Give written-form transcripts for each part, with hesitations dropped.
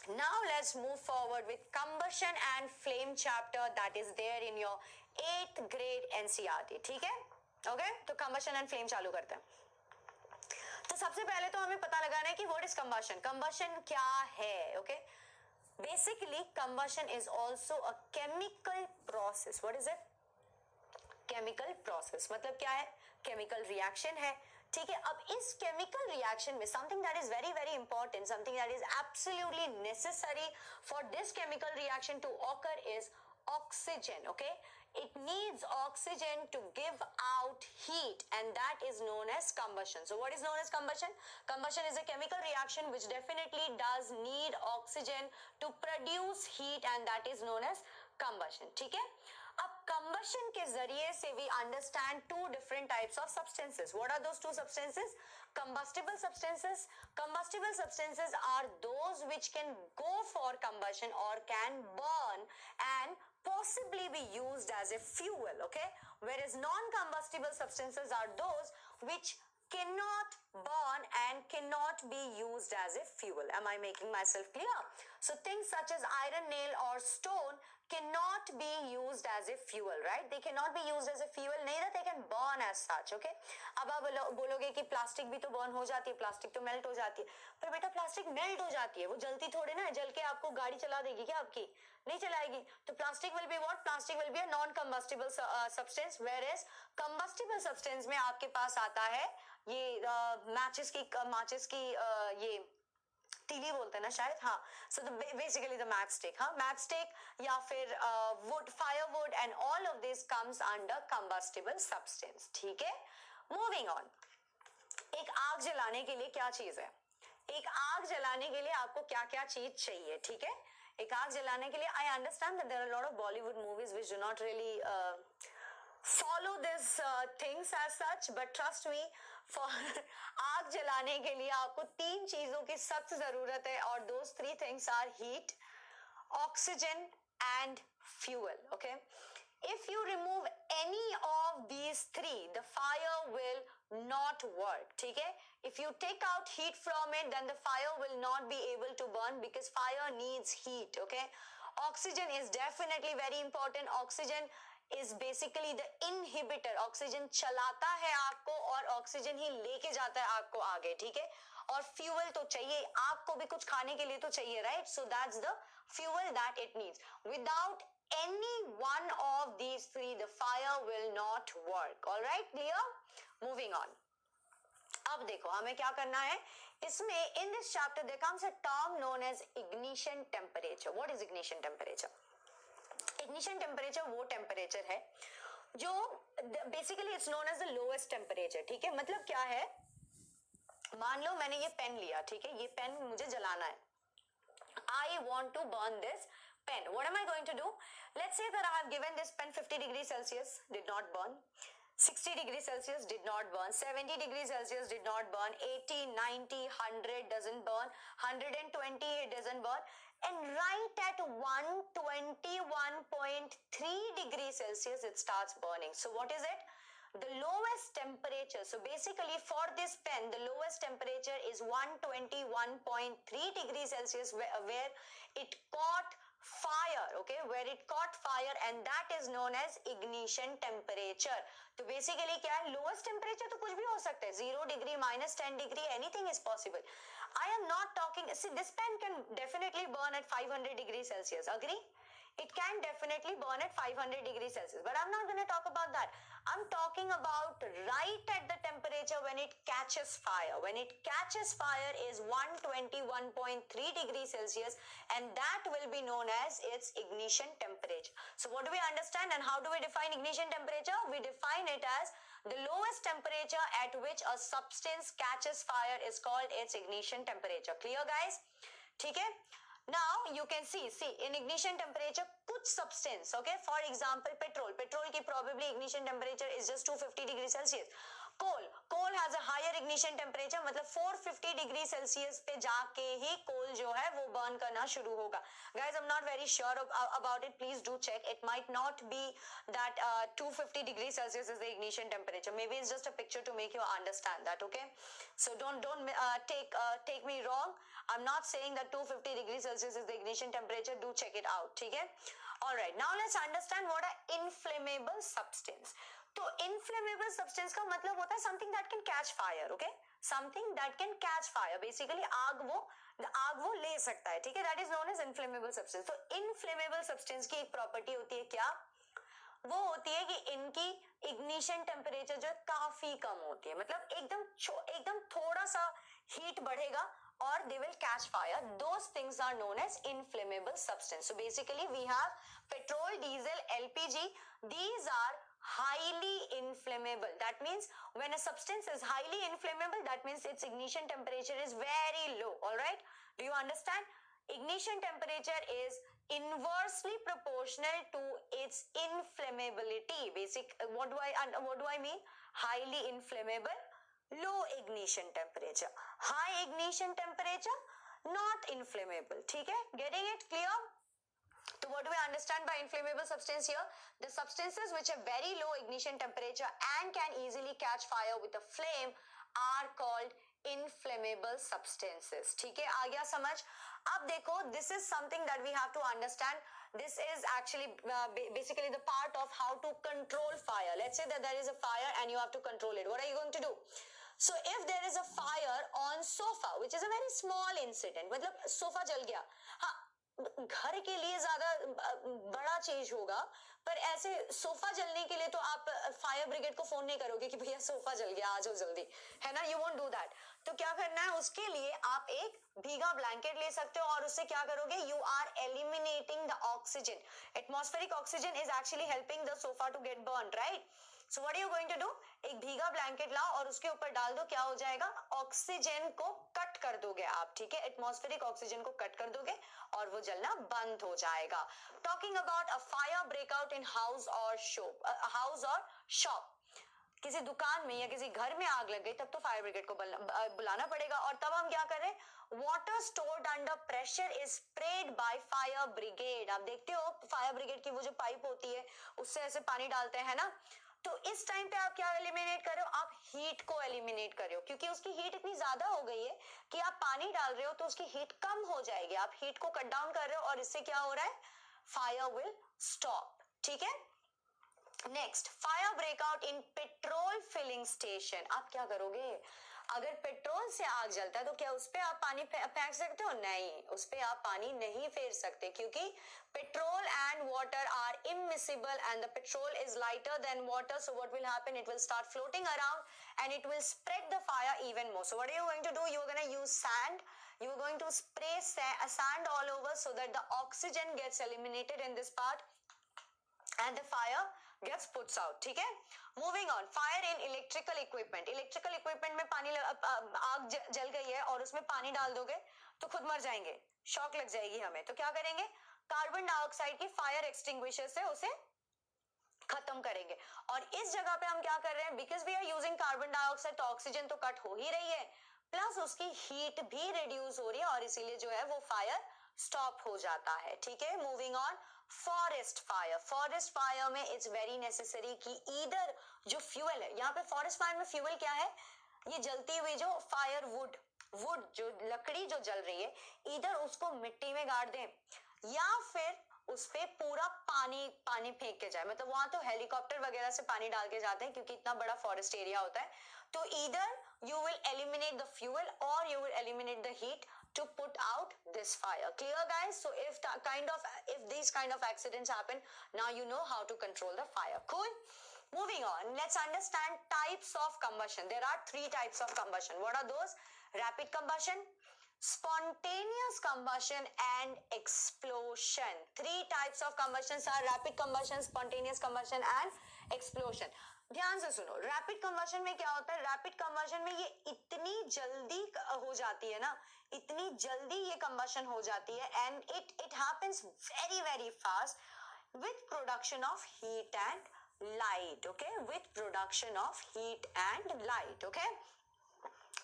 Now let's move forward with combustion and flame chapter that is there in your 8th grade NCERT. ठीक है? Okay, तो combustion and flame चालू करते हैं. तो सबसे पहले तो हमें पता लगाना है कि what is combustion. Combustion क्या है? Okay, basically combustion is also a chemical process. What is it? Chemical process. मतलब क्या है? केमिकल रिएक्शन है. ठीक है, अब इस केमिकल रिएक्शन में something that is very very important, something that is absolutely necessary for this chemical reaction to occur is oxygen. Okay, it needs oxygen to give out heat and that is known as combustion. So what is known as combustion? Combustion is a chemical reaction which definitely does need oxygen to produce heat and that is known as combustion. ठीक है, अब combustion के जरिए से we understand two different types of substances. What are those two substances? Combustible substances. Combustible substances are those which can go for combustion or can burn and possibly be used as a fuel. Okay, whereas non-combustible substances are those which cannot burn and cannot be used as a fuel. Am I making myself clear? So things such as iron, nail or stone cannot be used as a fuel, right? They cannot be used as a fuel, neither they can burn as such. Okay, अब आप बोलोगे कि plastic भी तो burn हो जाती है, plastic तो मेल्ट हो जाती है, पर बेटा प्लास्टिक मेल्ट हो जाती है, वो जलती थोड़ी ना है. जल के आपको गाड़ी चला देगी क्या? आपकी नहीं चलाएगी. तो plastic will be what? Plastic will be a non combustible substance, where as combustible substance में आपके पास आता है ये माचिस की ये तीली बोलते हैं ना शायद. हाँ, so basically the match stick. हाँ, मैच स्टिक या फिर would, fire would and all of this comes under combustible substance. ठीक है, मूविंग ऑन. एक आग जलाने के लिए क्या चीज है? एक आग जलाने के लिए आपको क्या क्या चीज चाहिए? ठीक है, एक आग जलाने के लिए I understand that there are lot of Bollywood movies which do not really follow this things as such, but trust me, for आग जलाने के लिए आपको तीन चीजों की सख्त जरूरत है और those three things are heat, oxygen and fuel. Okay, if you remove any of these three, the fire will not work. ठीक है, if you take out heat from it, then the fire will not be able to burn because fire needs heat. Okay, oxygen is definitely very important. Oxygen is basically the inhibitor. Oxygen चलाता है आग को और oxygen ही लेके जाता है आग को आगे. ठीक है, और फ्यूल तो चाहिए, आग को भी कुछ खाने के लिए तो चाहिए, right? So that's the fuel that it needs. Without any one of these three the fire will not work. All right, clear? Moving on. अब देखो हमें क्या करना है इसमें. in this chapter there comes a term known as ignition temperature. What is ignition temperature? Ignition temperature वो temperature है जो basically it's known as the lowest temperature. ठीक है, मतलब क्या है? मान लो मैंने ये पेन लिया. ठीक है, ये पेन मुझे जलाना है. I want to burn this pen. What am I going to do? Let's say that I have given this pen 50 degrees Celsius, did not burn. 60 degrees Celsius did not burn. 70 degrees Celsius did not burn. 80, 90, 100 doesn't burn. 120 it doesn't burn. And right at 121.3 degrees Celsius it starts burning. So what is it? The lowest temperature. So basically for this pen the lowest temperature is 121.3 degrees Celsius where it caught fire. Okay, where it caught fire and that is known as ignition temperature. तो basically क्या है? Lowest temperature तो कुछ भी हो सकता है, 0 degree, -10 degree, anything is possible. I am not talking. See this pen can definitely burn at 500 degree Celsius. Agree? It can definitely burn at 500 degrees Celsius, but I'm not going to talk about that. I'm talking about right at the temperature when it catches fire. When it catches fire is 121.3 degrees Celsius and that will be known as its ignition temperature. So what do we understand and how do we define ignition temperature? We define it as the lowest temperature at which a substance catches fire is called its ignition temperature. Clear guys? ठीक है? Now you can see in ignition temperature कुछ substance, okay, for example petrol की probably ignition temperature is just 250 degree Celsius. coal has a higher ignition temperature, मतलब 450 degree Celsius पे जाके ही coal जो है वो burn करना शुरू होगा. Guys, I'm not very sure about it. Please do check. It might not be that 250 degree Celsius is the ignition temperature. Maybe it's just a picture to make you understand that. Okay, so don't take me wrong. I'm not saying that 250 degrees Celsius is the ignition temperature. Do check it out. ठीक है? All right. Now let's understand what are inflammable substance. तो inflammable substance का मतलब होता है something that can catch fire. Okay? Something that can catch fire. Basically आग वो ले सकता है. ठीक है? That is known as inflammable substance. तो inflammable substance की एक property होती है क्या? वो होती है कि इनकी इग्निशन टेम्परेचर जो काफी कम होती है, मतलब एकदम थोड़ा सा हीट बढ़ेगा और they will catch fire. Those things are known as inflammable substance. So basically we have petrol, diesel, LPG. These are highly inflammable. That means when a substance is highly inflammable, that means its ignition temperature is very low. All right? Do you understand? Ignition temperature is inversely proportional to its inflammability. What do I mean? Highly inflammable, low ignition temperature. High ignition temperature, not inflammable. ठीक है? Getting it clear? So what do we understand by inflammable substance here? The substances which have very low ignition temperature and can easily catch fire with a flame are called inflammable substances. ठीक है? आ गया समझ? अब देखो, this is something that we have to understand. This is actually basically the part of how to control fire. Let's say that there is a fire and you have to control it. What are you going to do? So if there is a fire on sofa, which is a very small incident, मतलब sofa जल गया, हाँ घर के लिए ज्यादा बड़ा चीज होगा, पर ऐसे सोफा जलने के लिए तो आप फायर ब्रिगेड को फोन नहीं करोगे कि भैया सोफा जल गया आ जाओ जल्दी, है ना? You won't do that. तो क्या करना है उसके लिए? आप एक भीगा ब्लैंकेट ले सकते हो और उससे क्या करोगे? You are eliminating the oxygen. Atmospheric oxygen is actually helping the sofa to get burn, right? So what are you going to do? एक भीगा ब्लैंकेट लाओ और उसके ऊपर डाल दो, क्या हो जाएगा? ऑक्सीजन को कट कर दोगे आप, ठीक है? एटमॉस्फेरिक ऑक्सीजन को कट कर दोगे और वो जलना बंद हो जाएगा. Talking about a fire breakout in house और शॉप, किसी दुकान में या किसी घर में आग लग गई तब तो फायर ब्रिगेड को बुलाना पड़ेगा. और तब हम क्या कर रहे हैं? Water stored under pressure is spread by fire brigade. आप देखते हो फायर ब्रिगेड की वो जो पाइप होती है उससे ऐसे पानी डालते हैं ना, तो इस टाइम पे आप क्या एलिमिनेट कर रहे हो? आप हीट को एलिमिनेट कर रहे हो, क्योंकि उसकी हीट इतनी ज्यादा हो गई है कि आप पानी डाल रहे हो तो उसकी हीट कम हो जाएगी. आप हीट को कट डाउन कर रहे हो और इससे क्या हो रहा है? Fire will stop. ठीक है? Next, fire breakout in petrol filling station. आप क्या करोगे? अगर पेट्रोल से आग जलता है तो क्या उस पे आप पानी फेंक सकते हो? नहीं, उस पे आप पानी नहीं फेर सकते, क्योंकि petrol and water are immiscible and the petrol is lighter than water. So what will happen? It will start floating around and it will spread the fire even more. So what are you going to do? You are going to use sand. You are going to spray sand all over so that the oxygen gets eliminated in this part and the fire gets puts out. ठीक है? Moving on, fire in electrical equipment. Electrical equipment में पानी आग जल गई है और उसमें पानी डाल दोगे तो खुद मर जाएंगे, शॉक लग जाएगी हमें. तो क्या करेंगे? कार्बन डाइऑक्साइड की फायर एक्सटिंग्विशर से उसे खत्म करेंगे. और इस जगह पे हम क्या कर रहे हैं? Because we are using carbon dioxide तो ऑक्सीजन तो कट हो ही रही है, प्लस उसकी हीट भी रिड्यूस हो रही है और इसीलिए जो है वो फायर स्टॉप हो जाता है. ठीक है? Moving on, forest fire. Forest fire में इट्स वेरी नेसेसरी कि ईदर जो फ्यूल है, यहाँ पे फॉरेस्ट फायर में फ्यूल क्या है? ये जलती हुई जो फायर वुड जो लकड़ी जो जल रही है, इधर उसको मिट्टी में गाड़ दें या फिर उस पे पूरा पानी फेंक के जाए. मतलब वहां तो हेलीकॉप्टर वगैरह से पानी डाल के जाते हैं क्योंकि इतना बड़ा फॉरेस्ट एरिया होता है. तो either you will eliminate the fuel or you will eliminate the heat to put out this fire. Clear, guys? So if these kind of accidents happen, now you know how to control the fire. Cool? Moving on, let's understand types of combustion. There are 3 types of combustion. What are those? Rapid combustion, spontaneous combustion and explosion. 3 types of combustions are rapid combustion, spontaneous combustion and explosion. ध्यान से सुनो. Rapid combustion में क्या होता है? Rapid combustion में ये इतनी जल्दी हो जाती है ना, इतनी जल्दी ये कंबशन हो जाती है and it happens very very fast with production of heat and light. Okay, with production of heat and light. Okay,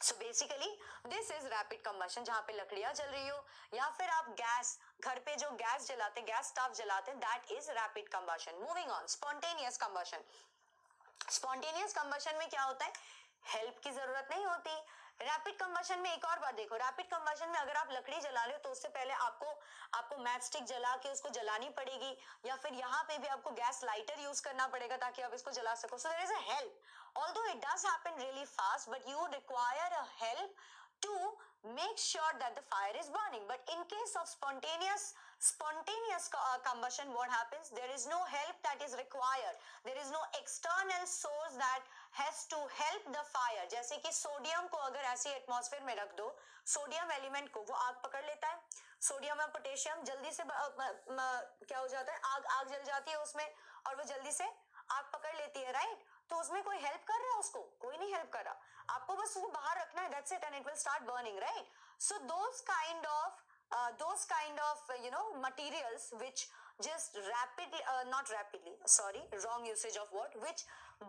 so basically this is rapid combustion, जहां पे लकड़ियां जल रही हो या फिर आप गैस, घर पे जो गैस जलाते, गैस स्टोव जलाते, that is rapid combustion. Moving on, spontaneous combustion. Spontaneous combustion में क्या होता है? हेल्प की जरूरत नहीं होती। रैपिड कंबशन में एक और बात देखो, रैपिड कंबशन में अगर आप लकड़ी जला रहे हो तो उससे पहले आपको मैच स्टिक जला के उसको जलानी पड़ेगी, या फिर यहाँ पे भी आपको गैस लाइटर यूज करना पड़ेगा ताकि आप इसको जला सको. So there is a help, although it does happen really fast, but you require a help to make sure that the fire is burning. But in case of spontaneous combustion, what happens? There is no help that is required. There is no external source that has to help the fire. जैसे कि sodium को अगर ऐसे atmosphere में रख दो, sodium element को, वो आग पकड़ लेता है. सोडियम और पोटेशियम जल्दी से क्या हो जाता है, आग जल जाती है उसमें, और वो जल्दी से आग पकड़ लेती है, राइट? तो उसमें कोई हेल्प कर रहा है उसको? कोई नहीं हेल्प कर रहा. आपको बस उसको बाहर रखना है, that's it, and it will start burning, right? So those kind of materials which just rapidly, not rapidly, sorry, wrong usage of word, which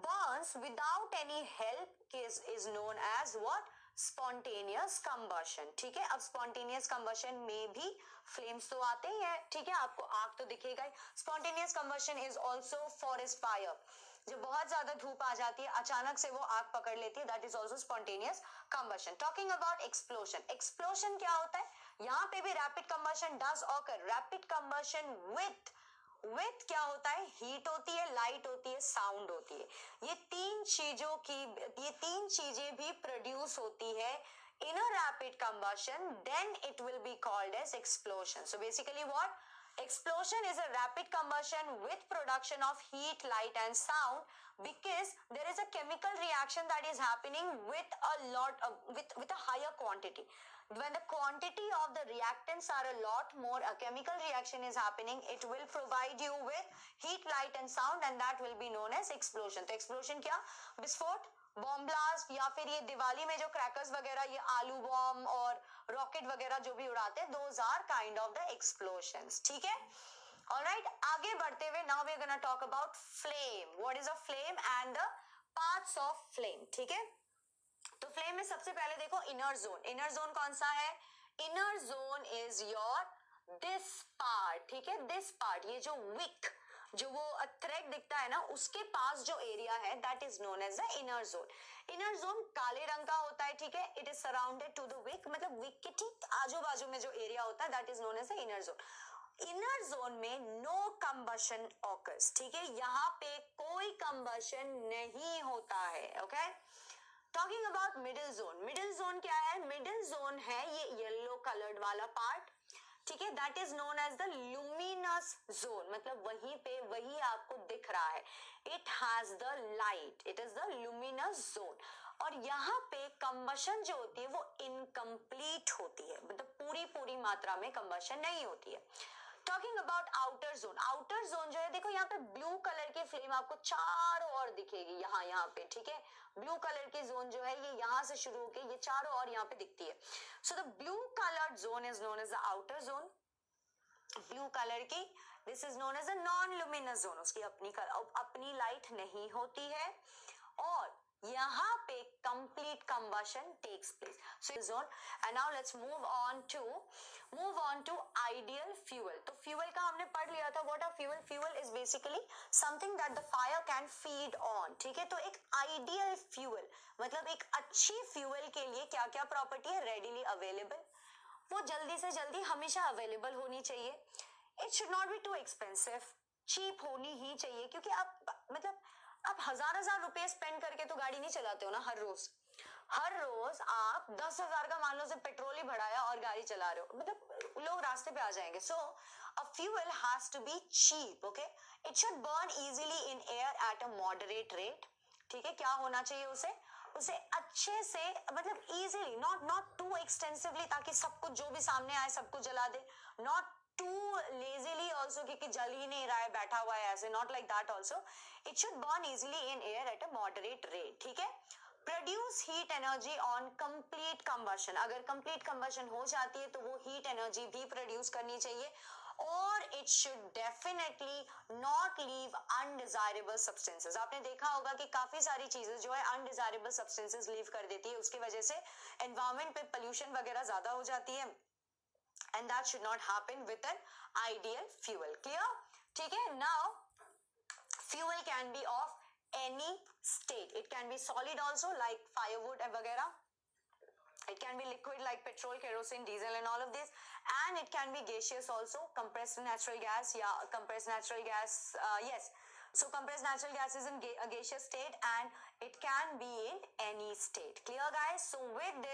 burns without any help is known as what? Spontaneous combustion. ठीक है, अब spontaneous combustion में भी flames तो आते ही हैं, ठीक है, आपको आग तो दिखेगा ही. Spontaneous combustion is also forest fire. जब बहुत ज्यादा धूप आ जाती है, अचानक से वो आग पकड़ लेती है, that is also spontaneous combustion. Talking about explosion, explosion क्या होता है? यहाँ पे भी rapid combustion does occur. Rapid combustion with क्या होता है? हीट होती है, लाइट होती है, साउंड होती है. ये तीन चीजें भी प्रोड्यूस होती है in a rapid combustion, then it will be called as explosion. So basically what? Explosion is a rapid combustion with production of heat, light and sound, because there is a chemical reaction that is happening with with a higher quantity. When the quantity of the reactants are a lot more, a chemical reaction is happening, it will provide you with heat, light and sound, and that will be known as explosion. तो explosion क्या? विस्फोट, bomb blast, या फिर ये दिवाली में जो crackers वगैरह, ये आलू बॉम्ब और रॉकेट वगैरह जो भी उड़ाते हैं, those are kind of the explosions. ठीक है, ऑलराइट. आगे बढ़ते हुए now we are gonna talk about flame. What is a flame and the parts of flame. ठीक है, तो फ्लेम में सबसे पहले देखो इनर जोन. इनर जोन कौन सा है? Inner zone is your this part. ठीक है, दिस पार्ट, ये जो विक, जो वो थ्रेड दिखता है ना, उसके पास जो एरिया है, that is known as the inner zone. Inner zone काले रंग का होता है. ठीक है, it is surrounded to the wick, मतलब विक के ठीक आजू बाजू में जो एरिया होता है, that is known as the inner zone. Inner zone में नो कंबशन ऑकर्स. ठीक है, यहाँ पे कोई कंबशन नहीं होता है. Okay, talking about middle zone. Middle zone क्या है? मिडिल जोन है ये येलो कलर्ड वाला पार्ट. ठीक है, that is known as the luminous zone, मतलब वहीं पे वही आपको दिख रहा है. It has the light, it is the luminous zone. और यहाँ पे कंबशन जो होती है वो इनकम्प्लीट होती है, मतलब पूरी मात्रा में कंबशन नहीं होती है. Talking about outer zone. Outer zone जो है, देखो यहाँ पे ब्लू कलर की फ्लेम आपको चारों ओर दिखेगी, यहाँ पे. ठीक है, ब्लू कलर की जोन जो है ये यहाँ से शुरू होकर ये चारों ओर यहाँ पे दिखती है. So the blue coloured zone is known as the outer zone. Blue colour की, this is known as a non luminous zone. उसकी अपनी लाइट नहीं होती है, और यहाँ पे complete combustion takes place. So zone, and now let's move on to ideal fuel. तो fuel का हमने पढ़ लिया था. What are fuel? Fuel is basically something that the fire can feed on. ठीक है, तो एक ideal fuel मतलब एक अच्छी fuel के लिए क्या क्या प्रॉपर्टी है? readily available, वो जल्दी से जल्दी हमेशा अवेलेबल होनी चाहिए. It should not be too expensive, cheap होनी ही चाहिए, क्योंकि आप हजार रुपए स्पेंड करके तो गाड़ी नहीं चलाते हो ना हर रोज आप 10,000 का मान लो से पेट्रोल ही बढ़ाया और गाड़ी चला रहे हो, मतलब लोग रास्ते पे आ जाएंगे. So a fuel has to be cheap. Okay, it should burn easily in air at a moderate rate. ठीक है, क्या होना चाहिए? उसे अच्छे से, मतलब इजीली, नॉट टू एक्सटेंसिवली, ताकि सब कुछ जो भी सामने आए सबको जला दे. नॉट too lazily also कि जल ही नहीं रहा है, बैठा हुआ है ऐसे, not like that also. It should burn easily in air at a moderate rate. ठीक है, produce heat energy on complete combustion. अगर complete combustion हो जाती है तो वो heat energy भी produce करनी चाहिए, और it should definitely not leave undesirable substances. आपने देखा होगा कि काफी सारी चीजें जो है undesirable substances leave कर देती है, उसकी वजह से environment पे pollution वगैरह ज्यादा हो जाती है, and that should not happen with an ideal fuel. Clear? ठीक है, now fuel can be of any state. It can be solid also like firewood and वगैरह. It can be liquid like petrol, kerosene, diesel and all of this. And it can be gaseous also, compressed natural gas. Yeah, compressed natural gas. Yes. So compressed natural gas is in a gaseous state and it can be in any state. Clear guys? So with this,